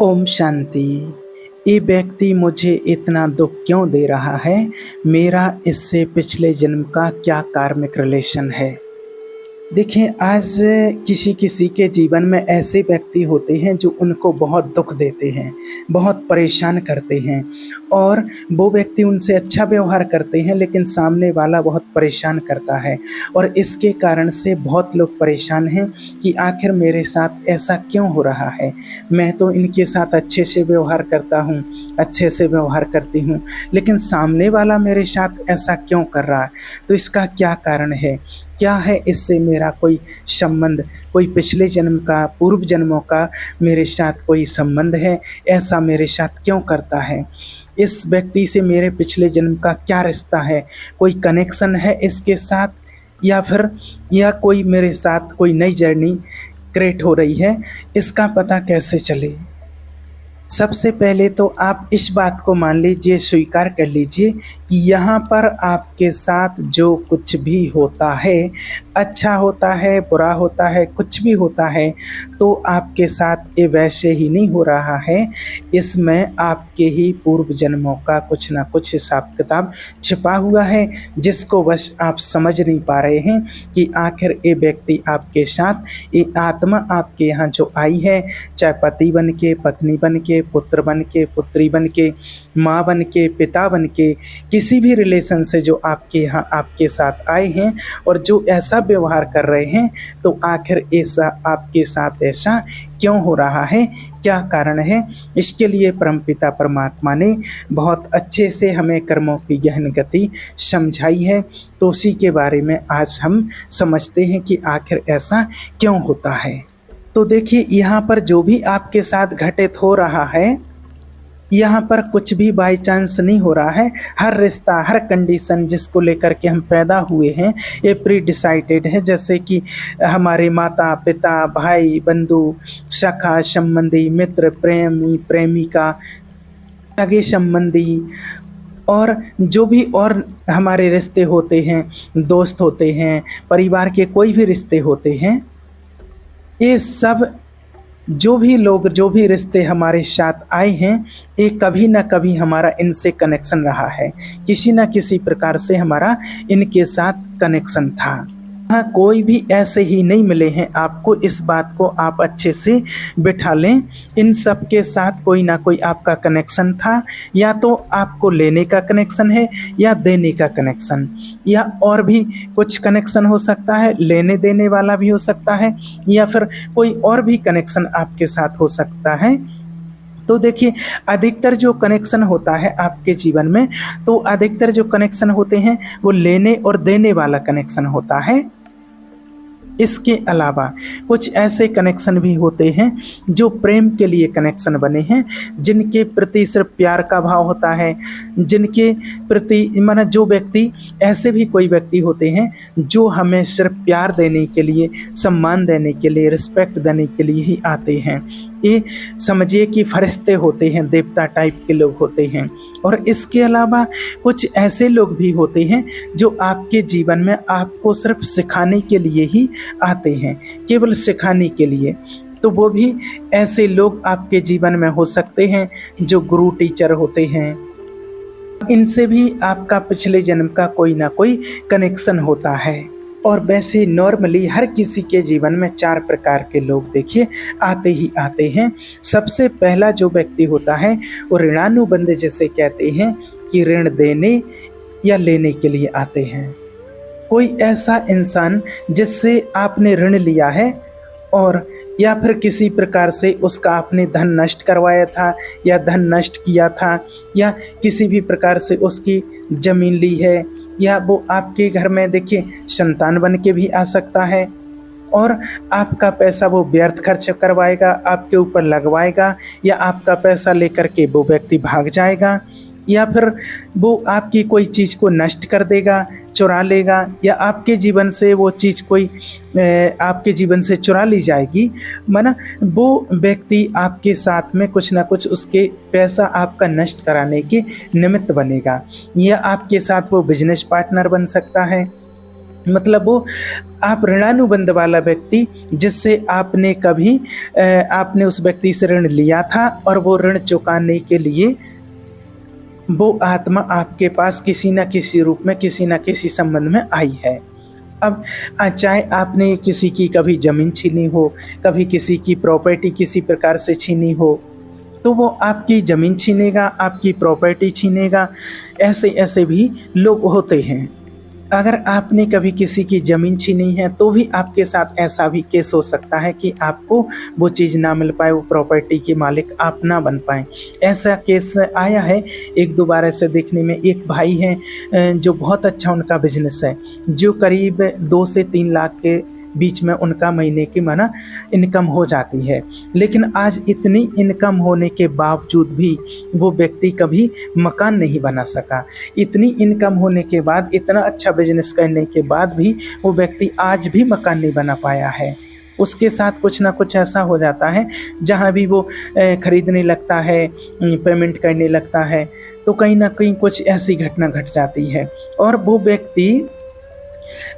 ओम शांति। ये व्यक्ति मुझे इतना दुख क्यों दे रहा है? मेरा इससे पिछले जन्म का क्या कार्मिक रिलेशन है? देखिए, आज किसी किसी के जीवन में ऐसे व्यक्ति होते हैं जो उनको बहुत दुख देते हैं, बहुत परेशान करते हैं और वो व्यक्ति उनसे अच्छा व्यवहार करते हैं, लेकिन सामने वाला बहुत परेशान करता है। और इसके कारण से बहुत लोग परेशान हैं कि आखिर मेरे साथ ऐसा क्यों हो रहा है? मैं तो इनके साथ अच्छे से व्यवहार करता हूँ, अच्छे से व्यवहार करती हूँ, लेकिन सामने वाला मेरे साथ ऐसा क्यों कर रहा है? तो इसका क्या कारण है? क्या है इससे मेरा कोई संबंध, कोई पिछले जन्म का, पूर्व जन्मों का मेरे साथ कोई संबंध है? ऐसा मेरे साथ क्यों करता है? इस व्यक्ति से मेरे पिछले जन्म का क्या रिश्ता है? कोई कनेक्शन है इसके साथ, या कोई मेरे साथ कोई नई जर्नी क्रिएट हो रही है? इसका पता कैसे चले? सबसे पहले तो आप इस बात को मान लीजिए, स्वीकार कर लीजिए कि यहाँ पर आपके साथ जो कुछ भी होता है, अच्छा होता है, बुरा होता है, कुछ भी होता है, तो आपके साथ ये वैसे ही नहीं हो रहा है। इसमें आपके ही पूर्व जन्मों का कुछ ना कुछ हिसाब किताब छिपा हुआ है, जिसको बस आप समझ नहीं पा रहे हैं कि आखिर ये व्यक्ति आपके साथ, ये आत्मा आपके यहाँ जो आई है, चाहे पति बन के, पत्नी बन के, पुत्र बन के, पुत्री बन के, माँ बन के, पिता बन के, किसी भी रिलेशन से जो आपके यहाँ आपके साथ आए हैं और जो ऐसा व्यवहार कर रहे हैं, तो आखिर ऐसा आपके साथ ऐसा क्यों हो रहा है? क्या कारण है? इसके लिए परमपिता परमात्मा ने बहुत अच्छे से हमें कर्मों की गहन गति समझाई है। तो उसी के बारे में आज हम समझते हैं कि आखिर ऐसा क्यों होता है। तो देखिए, यहाँ पर जो भी आपके साथ घटित हो रहा है, यहाँ पर कुछ भी बाय चांस नहीं हो रहा है। हर रिश्ता, हर कंडीशन जिसको लेकर के हम पैदा हुए हैं, ये प्री डिसाइडेड है। जैसे कि हमारे माता पिता, भाई बंधु, सखा संबंधी, मित्र, प्रेमी प्रेमिका, सगे संबंधी और जो भी और हमारे रिश्ते होते हैं, दोस्त होते हैं, परिवार के कोई भी रिश्ते होते हैं, ये सब जो भी लोग, जो भी रिश्ते हमारे साथ आए हैं, ये कभी ना कभी हमारा इनसे कनेक्शन रहा है। किसी ना किसी प्रकार से हमारा इनके साथ कनेक्शन था। हाँ, कोई भी ऐसे ही नहीं मिले हैं आपको। इस बात को आप अच्छे से बिठा लें। इन सब के साथ कोई ना कोई आपका कनेक्शन था। या तो आपको लेने का कनेक्शन है, या देने का कनेक्शन, या और भी कुछ कनेक्शन हो सकता है, लेने देने वाला भी हो सकता है, या फिर कोई और भी कनेक्शन आपके साथ हो सकता है। तो देखिए, अधिकतर जो कनेक्शन होता है आपके जीवन में, तो अधिकतर जो कनेक्शन होते हैं वो लेने और देने वाला कनेक्शन होता है। इसके अलावा कुछ ऐसे कनेक्शन भी होते हैं जो प्रेम के लिए कनेक्शन बने हैं, जिनके प्रति सिर्फ प्यार का भाव होता है, जिनके प्रति माना जो व्यक्ति, ऐसे भी कोई व्यक्ति होते हैं जो हमें सिर्फ प्यार देने के लिए, सम्मान देने के लिए, रिस्पेक्ट देने के लिए ही आते हैं। ये समझिए कि फरिश्ते होते हैं, देवता टाइप के लोग होते हैं। और इसके अलावा कुछ ऐसे लोग भी होते हैं जो आपके जीवन में आपको सिर्फ सिखाने के लिए ही आते हैं, केवल सिखाने के लिए। तो वो भी ऐसे लोग आपके जीवन में हो सकते हैं जो गुरु, टीचर होते हैं। इनसे भी आपका पिछले जन्म का कोई ना कोई कनेक्शन होता है। और वैसे नॉर्मली हर किसी के जीवन में 4 प्रकार के लोग देखिए आते ही आते हैं। सबसे पहला जो व्यक्ति होता है वो ऋणानुबंध, जिसे कहते हैं कि ऋण देने या लेने के लिए आते हैं। कोई ऐसा इंसान जिससे आपने ऋण लिया है और या फिर किसी प्रकार से उसका आपने धन नष्ट करवाया था, या धन नष्ट किया था, या किसी भी प्रकार से उसकी ज़मीन ली है, या वो आपके घर में देखिए संतान बन के भी आ सकता है और आपका पैसा वो व्यर्थ खर्च करवाएगा, आपके ऊपर लगवाएगा, या आपका पैसा लेकर के वो व्यक्ति भाग जाएगा, या फिर वो आपकी कोई चीज़ को नष्ट कर देगा, चुरा लेगा, या आपके जीवन से वो चीज़ कोई आपके जीवन से चुरा ली जाएगी। माना वो व्यक्ति आपके साथ में कुछ ना कुछ उसके पैसा आपका नष्ट कराने के निमित्त बनेगा, या आपके साथ वो बिजनेस पार्टनर बन सकता है। मतलब वो आप ऋणानुबंध वाला व्यक्ति, जिससे आपने उस व्यक्ति से ऋण लिया था और वो ऋण चुकाने के लिए वो आत्मा आपके पास किसी न किसी रूप में, किसी न किसी संबंध में आई है। अब चाहे आपने किसी की कभी ज़मीन छीनी हो, कभी किसी की प्रॉपर्टी किसी प्रकार से छीनी हो, तो वो आपकी ज़मीन छीनेगा, आपकी प्रॉपर्टी छीनेगा। ऐसे ऐसे भी लोग होते हैं। अगर आपने कभी किसी की ज़मीन छीनी है तो भी आपके साथ ऐसा भी केस हो सकता है कि आपको वो चीज़ ना मिल पाए, वो प्रॉपर्टी के मालिक आप ना बन पाएँ। ऐसा केस आया है एक दो बार ऐसे देखने में। एक भाई हैं जो बहुत अच्छा उनका बिजनेस है, जो करीब 2 से 3 लाख के बीच में उनका महीने की इनकम हो जाती है। लेकिन आज इतनी इनकम होने के बावजूद भी वो व्यक्ति कभी मकान नहीं बना सका। इतनी इनकम होने के बाद, इतना अच्छा बिजनेस करने के बाद भी वो व्यक्ति आज भी मकान नहीं बना पाया है। उसके साथ कुछ ना कुछ ऐसा हो जाता है, जहाँ भी वो खरीदने लगता है, पेमेंट करने लगता है, तो कहीं ना कहीं कुछ ऐसी घटना घट जाती है और वो व्यक्ति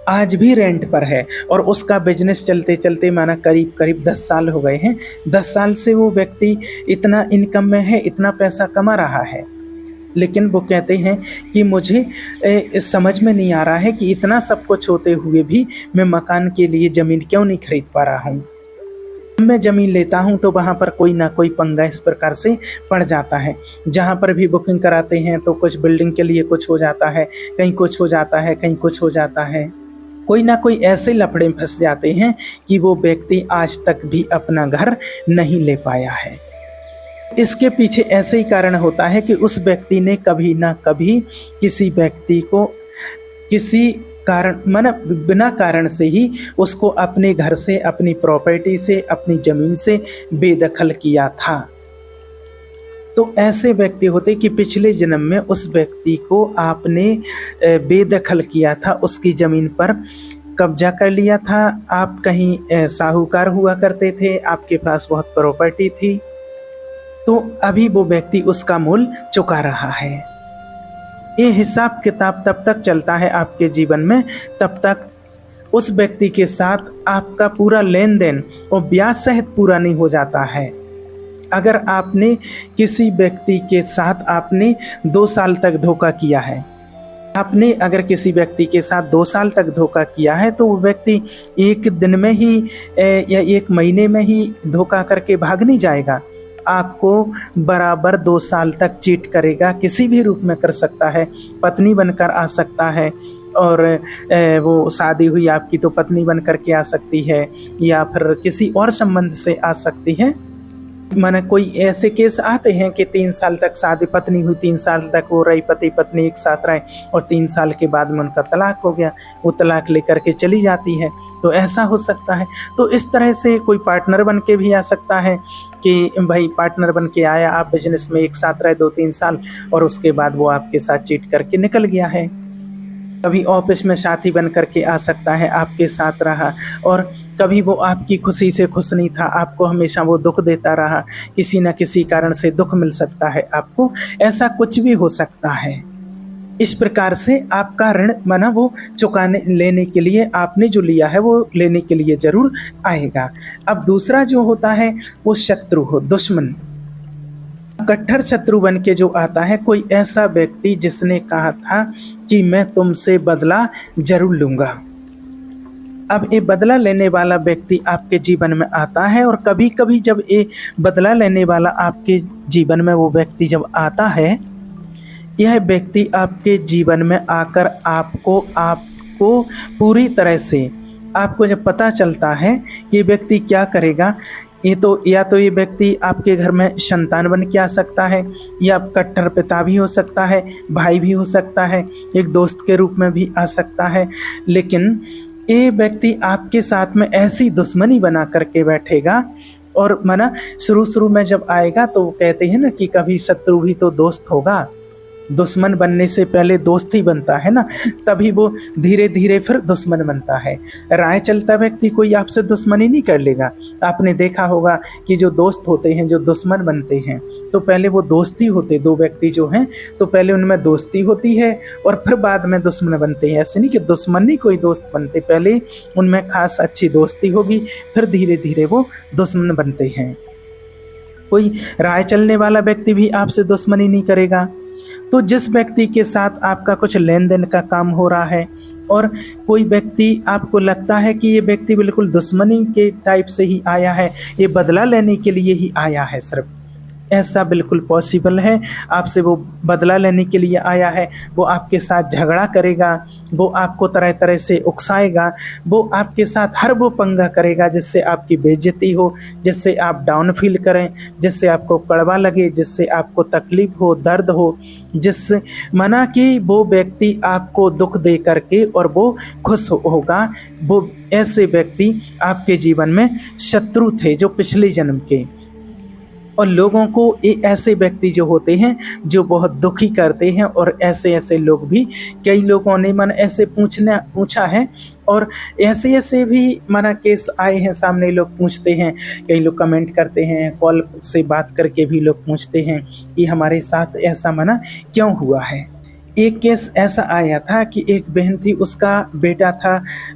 आज भी रेंट पर है। और उसका बिजनेस चलते चलते माना करीब करीब 10 साल हो गए हैं। 10 साल से वो व्यक्ति इतना इनकम में है, इतना पैसा कमा रहा है, लेकिन वो कहते हैं कि मुझे समझ में नहीं आ रहा है कि इतना सब कुछ होते हुए भी मैं मकान के लिए ज़मीन क्यों नहीं खरीद पा रहा हूँ। मैं ज़मीन लेता हूँ तो वहाँ पर कोई ना कोई पंगा इस प्रकार से पड़ जाता है। जहाँ पर भी बुकिंग कराते हैं तो कुछ बिल्डिंग के लिए कुछ हो जाता है, कहीं कुछ हो जाता है, कहीं कुछ हो जाता है। कोई ना कोई ऐसे लफड़े में फंस जाते हैं कि वो व्यक्ति आज तक भी अपना घर नहीं ले पाया है। इसके पीछे ऐसे ही कारण होता है कि उस व्यक्ति ने कभी ना कभी किसी व्यक्ति को किसी कारण बिना कारण से ही उसको अपने घर से, अपनी प्रॉपर्टी से, अपनी ज़मीन से बेदखल किया था। तो ऐसे व्यक्ति होते कि पिछले जन्म में उस व्यक्ति को आपने बेदखल किया था, उसकी ज़मीन पर कब्जा कर लिया था। आप कहीं साहूकार हुआ करते थे, आपके पास बहुत प्रॉपर्टी थी, तो अभी वो व्यक्ति उसका मूल चुका रहा है। ये हिसाब किताब तब तक चलता है आपके जीवन में, तब तक उस व्यक्ति के साथ आपका पूरा लेन देन और ब्याज सहित पूरा नहीं हो जाता है। अगर आपने किसी व्यक्ति के साथ आपने 2 साल तक धोखा किया है, आपने अगर किसी व्यक्ति के साथ 2 साल तक धोखा किया है, तो वो व्यक्ति एक दिन में ही या एक महीने में ही धोखा करके भाग नहीं जाएगा। आपको बराबर 2 साल तक चीट करेगा, किसी भी रूप में कर सकता है। पत्नी बनकर आ सकता है, और वो शादी हुई आपकी तो पत्नी बन कर के आ सकती है, या फिर किसी और संबंध से आ सकती है। माने कोई ऐसे केस आते हैं कि 3 साल तक शादी, पत्नी हुई, 3 साल तक वो रही, पति पत्नी एक साथ रहे, और 3 साल के बाद में उनका तलाक हो गया, वो तलाक लेकर के चली जाती है। तो ऐसा हो सकता है। तो इस तरह से कोई पार्टनर बन के भी आ सकता है कि भाई पार्टनर बन के आया, आप बिजनेस में एक साथ रहे 2-3 साल, और उसके बाद वो आपके साथ चीट करके निकल गया है। कभी ऑफिस में साथी बन करके आ सकता है, आपके साथ रहा, और कभी वो आपकी खुशी से खुश नहीं था, आपको हमेशा वो दुख देता रहा। किसी न किसी कारण से दुख मिल सकता है आपको, ऐसा कुछ भी हो सकता है। इस प्रकार से आपका ऋण वो लेने के लिए आपने जो लिया है वो लेने के लिए जरूर आएगा। अब दूसरा जो होता है वो शत्रु हो, दुश्मन, कट्टर शत्रु बन के जो आता है, कोई ऐसा व्यक्ति जिसने कहा था कि मैं तुमसे बदला जरूर लूंगा। अब ये बदला लेने वाला व्यक्ति आपके जीवन में आता है, और कभी कभी जब ये बदला लेने वाला आपके जीवन में वो व्यक्ति जब आता है, यह व्यक्ति आपके जीवन में आकर आपको पूरी तरह से, आपको जब पता चलता है कि ये व्यक्ति क्या करेगा, या तो ये व्यक्ति आपके घर में संतान बन के आ सकता है, या कट्टर पिता भी हो सकता है, भाई भी हो सकता है, एक दोस्त के रूप में भी आ सकता है। लेकिन ये व्यक्ति आपके साथ में ऐसी दुश्मनी बना करके बैठेगा, और शुरू में जब आएगा तो कहते हैं ना कि कभी शत्रु भी तो दोस्त होगा। दुश्मन बनने से पहले दोस्त ही बनता है ना, तभी वो धीरे धीरे फिर दुश्मन बनता है। राह चलता व्यक्ति कोई आपसे दुश्मनी नहीं कर लेगा। आपने देखा होगा कि जो दोस्त होते हैं, जो दुश्मन बनते हैं, तो पहले वो दोस्ती होते, दो व्यक्ति जो हैं तो पहले उनमें दोस्ती होती है और फिर बाद में दुश्मन बनते हैं। ऐसे नहीं कि दुश्मन नहीं कोई दोस्त बनते, पहले उनमें खास अच्छी दोस्ती होगी, फिर धीरे धीरे वो दुश्मन बनते हैं। कोई राह चलने वाला व्यक्ति भी आपसे दुश्मनी नहीं करेगा। तो जिस व्यक्ति के साथ आपका कुछ लेन देन का काम हो रहा है और कोई व्यक्ति आपको लगता है कि ये व्यक्ति बिल्कुल दुश्मनी के टाइप से ही आया है, ये बदला लेने के लिए ही आया है, सिर्फ ऐसा बिल्कुल पॉसिबल है। आपसे वो बदला लेने के लिए आया है, वो आपके साथ झगड़ा करेगा, वो आपको तरह तरह से उकसाएगा, वो आपके साथ हर वो पंगा करेगा जिससे आपकी बेइज्जती हो, जिससे आप डाउन फील करें, जिससे आपको कड़वा लगे, जिससे आपको तकलीफ हो, दर्द हो, जिससे माना कि वो व्यक्ति आपको दुख दे करके और वो खुश होगा। वो ऐसे व्यक्ति आपके जीवन में शत्रु थे जो पिछले जन्म के। और लोगों को ये ऐसे व्यक्ति जो होते हैं जो बहुत दुखी करते हैं, और ऐसे ऐसे लोग भी कई लोगों ने मन ऐसे पूछा है, और ऐसे ऐसे भी माना केस आए हैं सामने, लोग पूछते हैं, कई लोग कमेंट करते हैं, कॉल से बात करके भी लोग पूछते हैं कि हमारे साथ ऐसा माना क्यों हुआ है। एक केस ऐसा आया था कि एक बहन थी, उसका बेटा था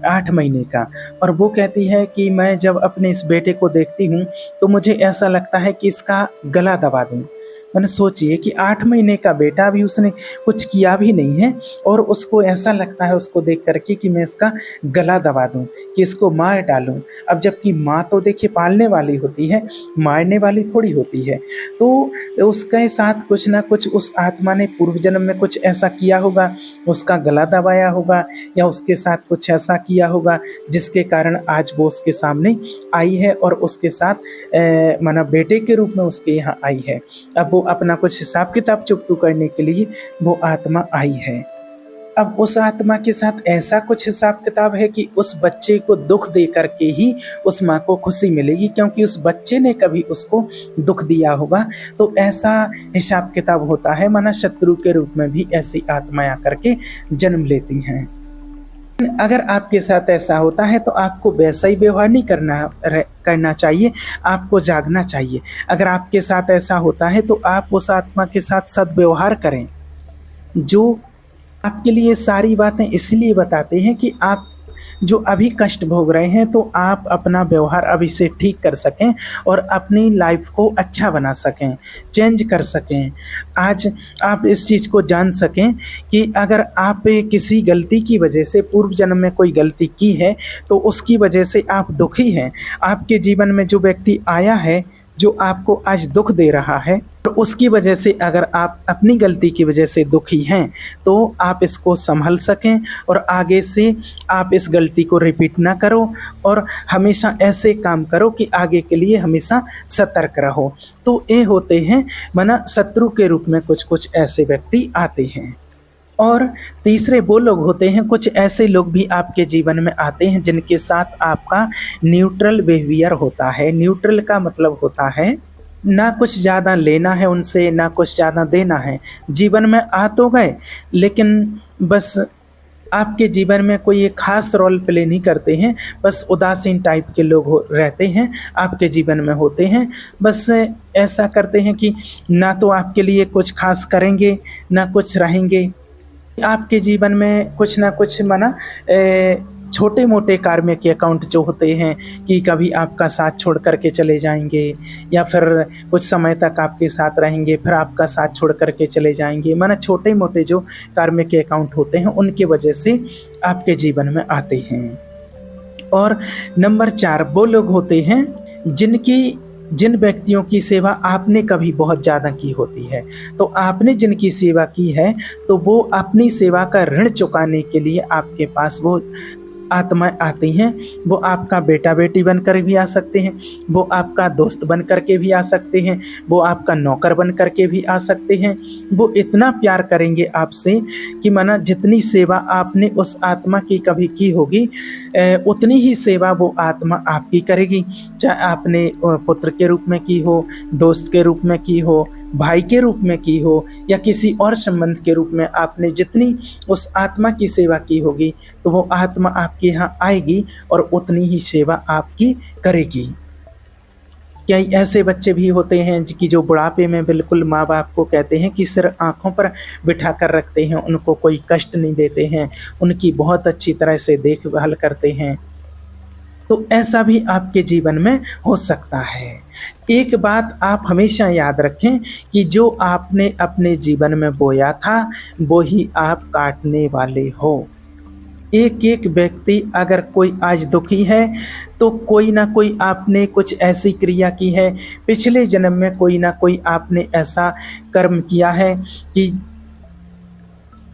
8 महीने का, और वो कहती है कि मैं जब अपने इस बेटे को देखती हूँ तो मुझे ऐसा लगता है कि इसका गला दबा दूँ। मैंने सोचिए कि 8 महीने का बेटा, भी उसने कुछ किया भी नहीं है और उसको ऐसा लगता है उसको देख करके कि मैं इसका गला दबा दूं, कि इसको मार डालूं। अब जबकि माँ तो देखिए पालने वाली होती है, मारने वाली थोड़ी होती है। तो उसके साथ कुछ ना कुछ उस आत्मा ने पूर्व जन्म में कुछ ऐसा किया होगा, उसका गला दबाया होगा, या उसके साथ कुछ ऐसा किया होगा जिसके कारण आज वो उसके सामने आई है और उसके साथ माना बेटे के रूप में उसके यहाँ आई है। अब वो अपना कुछ हिसाब किताब चुकता करने के लिए वो आत्मा आई है। अब उस आत्मा के साथ ऐसा कुछ हिसाब किताब है कि उस बच्चे को दुख दे करके ही उस माँ को खुशी मिलेगी, क्योंकि उस बच्चे ने कभी उसको दुख दिया होगा। तो ऐसा हिसाब किताब होता है, माना शत्रु के रूप में भी ऐसी आत्माएं आकर के जन्म लेती हैं। अगर आपके साथ ऐसा होता है तो आपको वैसा ही व्यवहार नहीं करना चाहिए, आपको जागना चाहिए। अगर आपके साथ ऐसा होता है तो आप उस आत्मा के साथ सद्व्यवहार करें, जो आपके लिए सारी बातें इसलिए बताते हैं कि आप जो अभी कष्ट भोग रहे हैं तो आप अपना व्यवहार अभी से ठीक कर सकें और अपनी लाइफ को अच्छा बना सकें, चेंज कर सकें। आज आप इस चीज़ को जान सकें कि अगर आप किसी गलती की वजह से पूर्व जन्म में कोई गलती की है तो उसकी वजह से आप दुखी हैं। आपके जीवन में जो व्यक्ति आया है जो आपको आज दुख दे रहा है, और उसकी वजह से अगर आप अपनी गलती की वजह से दुखी हैं तो आप इसको संभल सकें और आगे से आप इस गलती को रिपीट ना करो, और हमेशा ऐसे काम करो कि आगे के लिए हमेशा सतर्क रहो। तो ये होते हैं माना शत्रु के रूप में कुछ कुछ ऐसे व्यक्ति आते हैं। और तीसरे वो लोग होते हैं, कुछ ऐसे लोग भी आपके जीवन में आते हैं जिनके साथ आपका न्यूट्रल बिहेवियर होता है। न्यूट्रल का मतलब होता है ना कुछ ज़्यादा लेना है उनसे, ना कुछ ज़्यादा देना है। जीवन में आ तो गए लेकिन बस आपके जीवन में कोई एक खास रोल प्ले नहीं करते हैं, बस उदासीन टाइप के लोग रहते हैं आपके जीवन में होते हैं। बस ऐसा करते हैं कि ना तो आपके लिए कुछ खास करेंगे ना कुछ रहेंगे। आपके जीवन में कुछ ना कुछ माना छोटे मोटे कार्मिक अकाउंट जो होते हैं कि कभी आपका साथ छोड़ करके चले जाएंगे, या फिर कुछ समय तक आपके साथ रहेंगे फिर आपका साथ छोड़ करके चले जाएंगे। माना छोटे मोटे जो कार्मिक अकाउंट होते हैं उनके वजह से आपके जीवन में आते हैं। और नंबर 4 वो लोग होते हैं जिन व्यक्तियों की सेवा आपने कभी बहुत ज़्यादा की होती है। तो आपने जिनकी सेवा की है तो वो अपनी सेवा का ऋण चुकाने के लिए आपके पास वो आत्माएं आती हैं वो आपका बेटा बेटी बनकर भी आ सकते हैं, वो आपका दोस्त बन कर के भी आ सकते हैं, वो आपका नौकर बन कर के भी आ सकते हैं। वो इतना प्यार करेंगे आपसे कि माना जितनी सेवा आपने उस आत्मा की कभी की होगी उतनी ही सेवा वो आत्मा आपकी करेगी। चाहे आपने पुत्र के रूप में की हो, दोस्त के रूप में की हो, भाई के रूप में की हो, या किसी और संबंध के रूप में आपने जितनी उस आत्मा की सेवा की होगी तो वो आत्मा आपके यहाँ आएगी और उतनी ही सेवा आपकी करेगी। क्या ऐसे बच्चे भी होते हैं कि जो बुढ़ापे में बिल्कुल माँ बाप को कहते हैं कि सिर आँखों पर बिठा कर रखते हैं, उनको कोई कष्ट नहीं देते हैं, उनकी बहुत अच्छी तरह से देखभाल करते हैं। तो ऐसा भी आपके जीवन में हो सकता है। एक बात आप हमेशा याद रखें कि जो आपने अपने जीवन में बोया था वो ही आप काटने वाले हो। एक एक व्यक्ति अगर कोई आज दुखी है तो कोई ना कोई आपने कुछ ऐसी क्रिया की है, पिछले जन्म में कोई ना कोई आपने ऐसा कर्म किया है कि,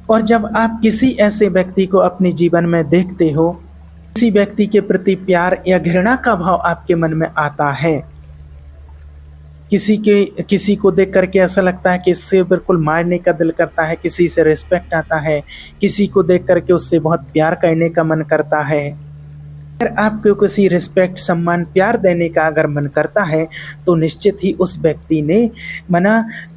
और जब आप किसी ऐसे व्यक्ति को अपने जीवन में देखते हो, किसी व्यक्ति के प्रति प्यार या घृणा का भाव आपके मन में आता है, किसी को देख करके ऐसा लगता है कि इससे बिल्कुल मारने का दिल करता है, किसी से रिस्पेक्ट आता है, किसी को देख करके उससे बहुत प्यार करने का मन करता है। अगर आपको किसी रिस्पेक्ट, सम्मान, प्यार देने का अगर मन करता है तो निश्चित ही उस व्यक्ति ने माना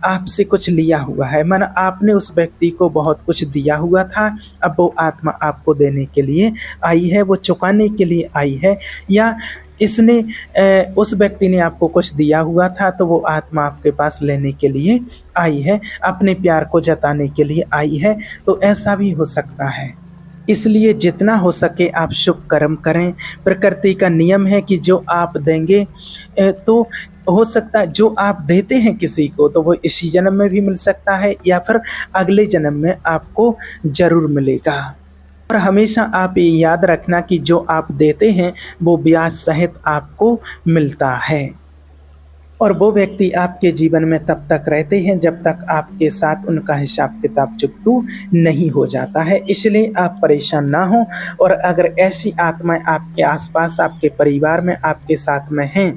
आपसे कुछ लिया हुआ है, माना आपने उस व्यक्ति को बहुत कुछ दिया हुआ था, अब वो आत्मा आपको देने के लिए आई है, वो चुकाने के लिए आई है, या इसने उस व्यक्ति ने आपको कुछ दिया हुआ था तो वो आत्मा आपके पास लेने के लिए आई है, अपने प्यार को जताने के लिए आई है। तो ऐसा भी हो सकता है। इसलिए जितना हो सके आप शुभ कर्म करें। प्रकृति का नियम है कि जो आप देंगे तो हो सकता है जो आप देते हैं किसी को तो वो इसी जन्म में भी मिल सकता है या फिर अगले जन्म में आपको ज़रूर मिलेगा। और हमेशा आप ये याद रखना कि जो आप देते हैं वो ब्याज सहित आपको मिलता है, और वो व्यक्ति आपके जीवन में तब तक रहते हैं जब तक आपके साथ उनका हिसाब किताब चुकतू नहीं हो जाता है। इसलिए आप परेशान ना हो, और अगर ऐसी आत्माएं आपके आसपास, आपके परिवार में, आपके साथ में हैं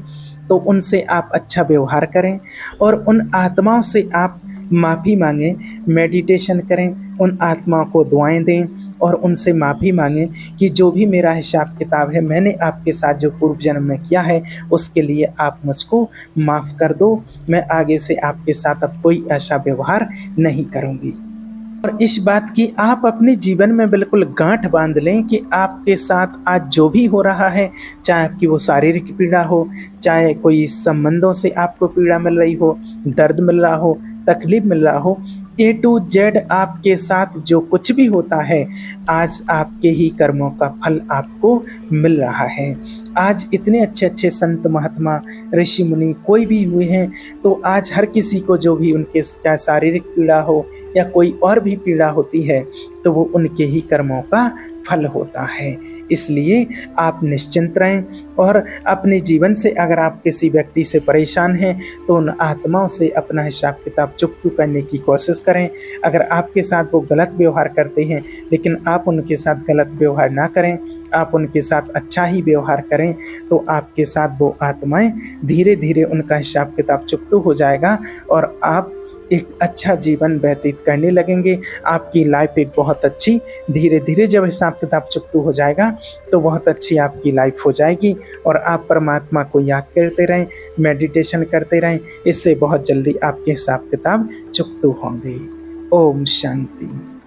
तो उनसे आप अच्छा व्यवहार करें और उन आत्माओं से आप माफ़ी मांगें, मेडिटेशन करें, उन आत्माओं को दुआएं दें और उनसे माफ़ी मांगें कि जो भी मेरा हिसाब किताब है, मैंने आपके साथ जो पूर्व जन्म में किया है उसके लिए आप मुझको माफ़ कर दो, मैं आगे से आपके साथ अब कोई ऐसा व्यवहार नहीं करूँगी। और इस बात की आप अपने जीवन में बिल्कुल गांठ बांध लें कि आपके साथ आज जो भी हो रहा है, चाहे आपकी वो शारीरिक पीड़ा हो, चाहे कोई संबंधों से आपको पीड़ा मिल रही हो, दर्द मिल रहा हो, तकलीफ मिल रहा हो, A to Z आपके साथ जो कुछ भी होता है आज आपके ही कर्मों का फल आपको मिल रहा है। आज इतने अच्छे अच्छे संत, महात्मा, ऋषि मुनि कोई भी हुए हैं तो आज हर किसी को जो भी उनके चाहे शारीरिक पीड़ा हो या कोई और भी पीड़ा होती है तो वो उनके ही कर्मों का फल होता है। इसलिए आप निश्चिंत रहें और अपने जीवन से अगर आप किसी व्यक्ति से परेशान हैं तो उन आत्माओं से अपना हिसाब किताब चुकतू करने की कोशिश करें। अगर आपके साथ वो गलत व्यवहार करते हैं लेकिन आप उनके साथ गलत व्यवहार ना करें, आप उनके साथ अच्छा ही व्यवहार करें तो आपके साथ वो आत्माएं धीरे धीरे उनका हिसाब किताब चुकतू हो जाएगा और आप एक अच्छा जीवन व्यतीत करने लगेंगे। आपकी लाइफ एक बहुत अच्छी, धीरे धीरे जब हिसाब किताब चुकतू हो जाएगा तो बहुत अच्छी आपकी लाइफ हो जाएगी और आप परमात्मा को याद करते रहें, मेडिटेशन करते रहें, इससे बहुत जल्दी आपके हिसाब किताब चुकतू होंगे। ओम शांति।